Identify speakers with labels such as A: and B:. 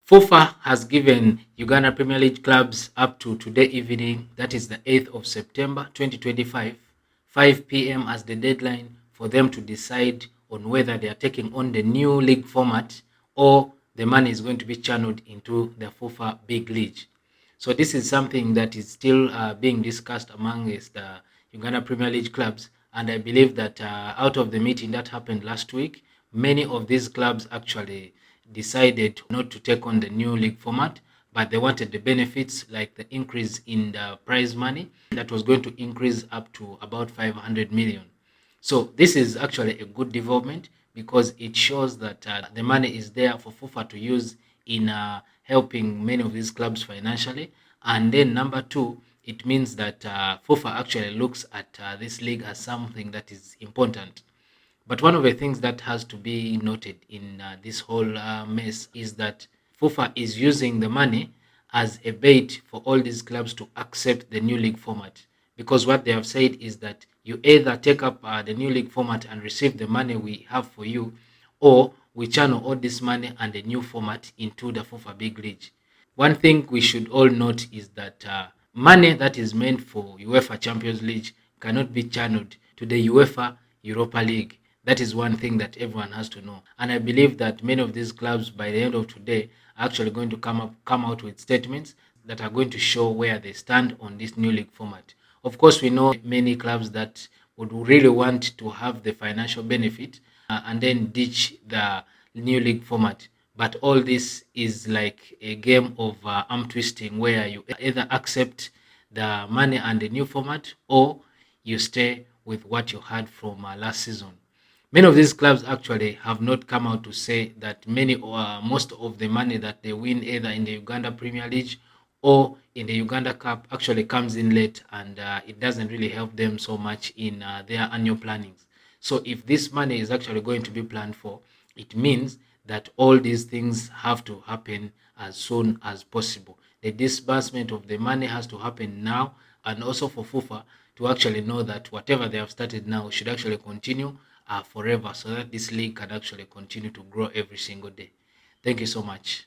A: FUFA has given Uganda Premier League clubs up to today evening, that is the 8th of September 2025, 5 p.m. as the deadline for them to decide on whether they are taking on the new league format or the money is going to be channeled into the FUFA Big League. So this is something that is still being discussed amongst the Uganda Premier League clubs, and I believe that out of the meeting that happened last week, many of these clubs actually decided not to take on the new league format, but they wanted the benefits like the increase in the prize money that was going to increase up to about 500 million. So this is actually a good development because it shows that the money is there for FUFA to use in helping many of these clubs financially. And then number two, it means that FUFA actually looks at this league as something that is important. But one of the things that has to be noted in this whole mess is that FUFA is using the money as a bait for all these clubs to accept the new league format. Because what they have said is that you either take up the new league format and receive the money we have for you, or we channel all this money and the new format into the FUFA Big League. One thing we should all note is that money that is meant for UEFA Champions League cannot be channeled to the UEFA Europa League. That is one thing that everyone has to know. And I believe that many of these clubs, by the end of today, are actually going to come out with statements that are going to show where they stand on this new league format. Of course, we know many clubs that would really want to have the financial benefit and then ditch the new league format. But all this is like a game of arm twisting where you either accept the money and the new format or you stay with what you had from last season. Many of these clubs actually have not come out to say that most of the money that they win either in the Uganda Premier League or in the Uganda Cup actually comes in late, and it doesn't really help them so much in their annual plannings. So if this money is actually going to be planned for, it means that all these things have to happen as soon as possible. The disbursement of the money has to happen now, and also for FUFA to actually know that whatever they have started now should actually continue forever, so that this league can actually continue to grow every single day. Thank you so much.